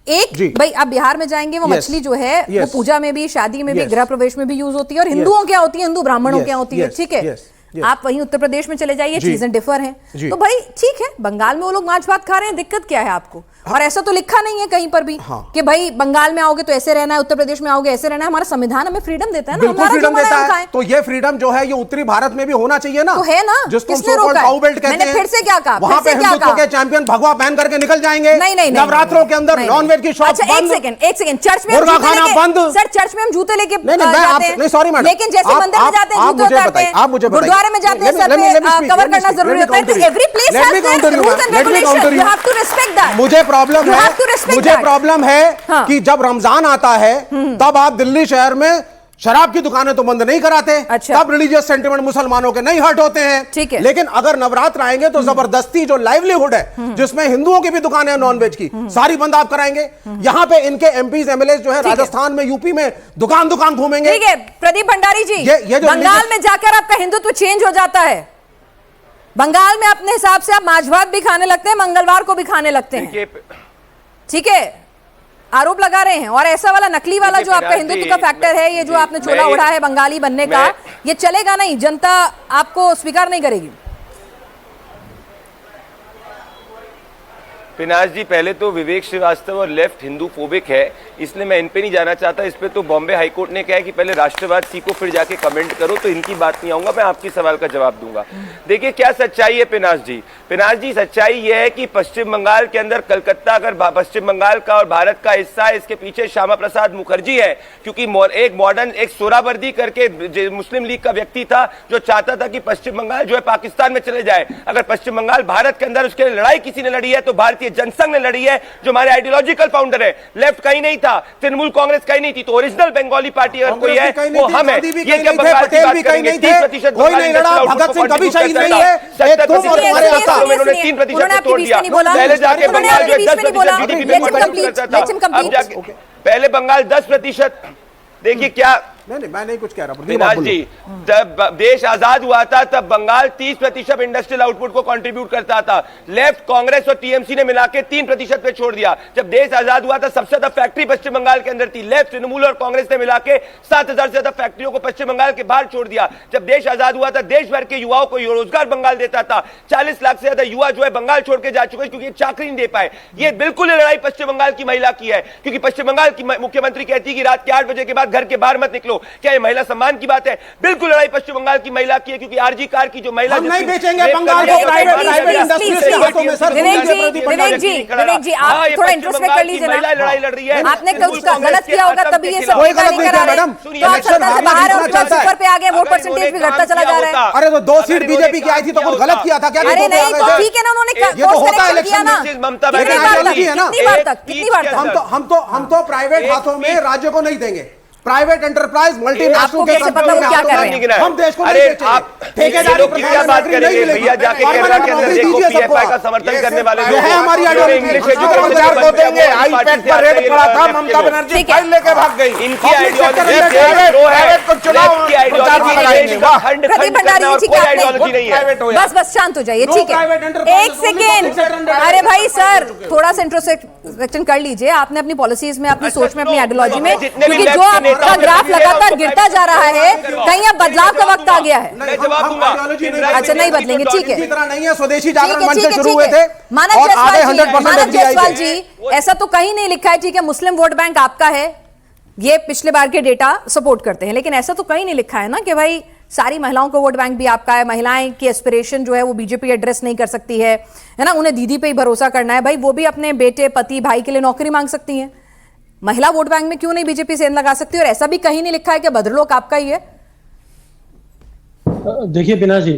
एक भाई आप बिहार में जाएंगे, वो मछली जो है वो पूजा में भी, शादी में भी, गृह प्रवेश में भी यूज होती है, और हिंदुओं क्या होती है, हिंदू ब्राह्मणों क्या होती है, ठीक है। आप वहीं उत्तर प्रदेश में चले जाइए, चीजें डिफर हैं। तो भाई ठीक है, बंगाल में वो लोग माछ भात खा रहे हैं, दिक्कत क्या है आपको? और ऐसा तो लिखा नहीं है कहीं पर भी कि भाई बंगाल में आओगे तो ऐसे रहना है, उत्तर प्रदेश में आओगे ऐसे रहना है। हमारा संविधान हमें फ्रीडम देता है ना, बिल्कुल फ्रीडम देता है। तो ये फ्रीडम जो है ये उत्तरी भारत में भी होना चाहिए ना, तो है ना, जिसको काउ बेल्ट कहते हैं। मैंने फिर से क्या कहा, वहां पे हिंदुत्व के चैंपियन भगवा पहन करके निकल जाएंगे। नहीं, नवरात्रों के अंदर नॉनवेज की शॉप बंद। एक सेकंड, चर्च में मुर्गा खाना बंद। सर चर्च में हम जूते लेके नहीं सॉरी मैडम, लेकिन जैसे मंदिर में जाते हैं जूते उतारते हैं, आप मुझे गुरुद्वारे में जाते हैं सर पे कवर करना जरूरी होता है। तो every place has their rules and regulations, you have to respect that. मुझे प्रॉब्लम है कि जब रमजान आता है तब आप दिल्ली शहर में शराब की दुकानें तो बंद नहीं कराते, तब रिलीजियस सेंटिमेंट मुसलमानों के नहीं हर्ट होते हैं, ठीक है। लेकिन अगर नवरात्र आएंगे तो जबरदस्ती जो लाइवलीहुड है जिसमें हिंदुओं की भी दुकानें हैं नॉनवेज की, सारी बंद आप कराएंगे। यहां पे इनके एमपीज एमएलए जो है राजस्थान में, यूपी में दुकान घूमेंगे। ठीक है प्रदीप भंडारी जी, ये बंगाल में जाकर आपका हिंदुत्व चेंज हो जाता है। बंगाल में अपने हिसाब से आप माछ भात भी खाने लगते हैं, मंगलवार को भी खाने लगते हैं, ठीक है। आरोप लगा रहे हैं, और ऐसा वाला नकली वाला जो आपका हिंदुत्व का फैक्टर है, ये जो आपने चोला उड़ा है बंगाली बनने का, ये चलेगा नहीं, जनता आपको स्वीकार नहीं करेगी। पिनाश जी, पहले तो विवेक श्रीवास्तव और लेफ्ट हिंदू फोबिक है, इसलिए मैं इन पे नहीं जाना चाहता। इस पे तो बॉम्बे हाईकोर्ट ने कहा है कि पहले राष्ट्रवाद सीखो फिर जाके कमेंट करो, तो इनकी बात नहीं आऊंगा, मैं आपकी सवाल का जवाब दूंगा। देखिए क्या सच्चाई है पिनाश जी, सच्चाई यह है कि पश्चिम बंगाल के अंदर कलकत्ता अगर पश्चिम बंगाल का और भारत का हिस्सा है, इसके पीछे श्यामा प्रसाद मुखर्जी है, क्योंकि एक मॉडर्न एक सोहरावर्दी करके मुस्लिम लीग का व्यक्ति था जो चाहता था कि पश्चिम बंगाल जो है पाकिस्तान में चले जाए। अगर पश्चिम बंगाल भारत के अंदर उसके लड़ाई किसी ने लड़ी है तो भारतीय जनसंघ ने लड़ी है, जो हमारे आइडियोलॉजिकल फाउंडर है। लेफ्ट कहीं नहीं था, तृणमूल कांग्रेस कहीं नहीं थी, तो ओरिजिनल बंगाली पार्टी अगर कोई है वो हम है। ये क्या बंगाल की बात करेंगे? 30% कोई नहीं लड़ा, भगत सिंह कभी शहीद नहीं है, 70% में उन्होंने 3% को तोड़ दिया। पहले जाके बंगाल में 10% जीडीपी पे पहले बंगाल 10%। देखिए क्या नहीं मैं नहीं कुछ कह रहा, पिनाश जी, जब देश आजाद हुआ था तब बंगाल 30% इंडस्ट्रियल आउटपुट को कंट्रीब्यूट करता था। लेफ्ट कांग्रेस और टीएमसी ने मिलाकर 3% पे छोड़ दिया। जब देश आजाद हुआ था सबसे ज्यादा फैक्ट्री पश्चिम बंगाल के अंदर थी। लेफ्ट, तृणमूल और कांग्रेस ने मिलाकर 7,000 से ज्यादा फैक्ट्रियों को पश्चिम बंगाल के बाहर छोड़ दिया। जब देश आजाद हुआ था देश भर के युवाओं को रोजगार बंगाल देता था। 40 लाख से ज्यादा युवा जो है बंगाल छोड़ के जा चुके क्योंकि चाकरी नहीं दे पाए। ये बिल्कुल लड़ाई पश्चिम बंगाल की महिला की है, क्योंकि पश्चिम बंगाल की मुख्यमंत्री कहती है कि रात के 8 बजे के बाद घर के बाहर मत निकलो। क्या ये महिला सम्मान की बात है? बिल्कुल लड़ाई पश्चिम बंगाल की महिला की है, क्योंकि आरजी कार की जो महिला हम नहीं बेचेंगे बंगाल को प्राइवेट इंडस्ट्रीज के हाथों में। सर विवेक जी आप थोड़ा इंट्रोस्पेक्ट कर लीजिए ना, लड़ाई लड़ रही है। आपने कुछ गलत किया होगा तभी ये सब कोई गलत नहीं किया मैडम, इलेक्शन बाहर है, ऊपर पे आ गए, वोट परसेंटेज भी घटता चला जा रहा है। अरे तो 2 सीट बीजेपी की आई थी तो कुछ गलत किया था क्या? अरे नहीं तो ठीक है ना, उन्होंने ये तो होता है इलेक्शन में, ममता बनर्जी है ना, कितनी बार तक हम तो प्राइवेट हाथों में राज्य को नहीं देंगे। प्राइवेट एंटरप्राइज मल्टीनेशनल के कंपनियों में क्या कर रहे हैं? हम देश को अरे आप ठेकेदारों की क्या बात करेंगे भैया? जाके केरला के अंदर देखो पीएफआई का समर्थन करने वाले लोग है हमारी आइडियोलॉजी। इंग्लिश एजुकेशन को देंगे। आईपैड पर रेड पड़ा था, ममता बनर्जी फाइल लेके भाग गई। इनकी आइडियोलॉजी नहीं है। बस शांत हो जाइए, ठीक है। एक सेकेंड, अरे भाई सर थोड़ा सा इंट्रोस्पेक्शन कर लीजिए। आपने अपनी पॉलिसीज में, अपनी सोच में, अपनी आइडियोलॉजी में, क्योंकि जो आपका ग्राफ लगातार गिरता जा रहा है, कहीं अब बदलाव का वक्त आ गया है। मैं जवाब दूंगा। अच्छा नहीं बदलेंगे, ठीक है। तरह नहीं है, स्वदेशी जागरण मंच से शुरू हुए थे। मानव जायसवाल जी, ऐसा तो कहीं नहीं लिखा है, ठीक है, मुस्लिम वोट बैंक आपका है, ये पिछले बार के डेटा सपोर्ट करते हैं, लेकिन ऐसा तो कहीं नहीं लिखा है ना कि भाई सारी महिलाओं को वोट बैंक भी आपका है। महिलाएं की एस्पिरेशन जो है वो बीजेपी एड्रेस नहीं कर सकती है ना, उन्हें दीदी पे ही भरोसा करना है। भाई वो भी अपने बेटे, पति, भाई के लिए नौकरी मांग सकती हैं। महिला वोट बैंक में क्यों नहीं बीजेपी सेंध लगा सकती? और ऐसा भी कहीं नहीं लिखा है कि भद्रलोक आपका ही है। देखिए पिनाश जी,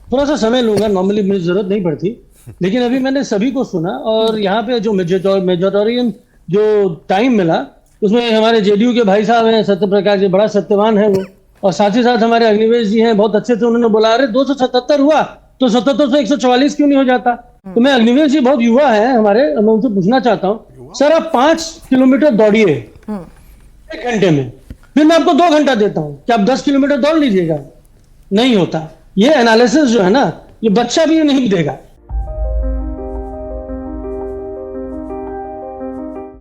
थोड़ा सा समय लूंगा, नॉर्मली मुझे जरूरत नहीं पड़ती, लेकिन अभी मैंने सभी को सुना और यहाँ पे जो मेजोरियन जो टाइम मिला उसमें हमारे जेडीयू के भाई साहब हैं सत्य प्रकाश जी, बड़ा सत्यवान है वो, और साथ ही साथ हमारे अग्निवेश जी हैं, बहुत अच्छे से उन्होंने बोला अरे 277 हुआ तो 77 से 144 क्यों नहीं हो जाता? तो मैं अग्निवेश जी बहुत युवा है हमारे, मैं उनसे पूछना चाहता हूँ सर आप 5 किलोमीटर दौड़िए 1 घंटे में, फिर मैं आपको 2 घंटा देता हूँ, क्या आप 10 किलोमीटर दौड़ लीजिएगा? नहीं होता। ये एनालिसिस जो है ना, ये बच्चा भी नहीं देगा।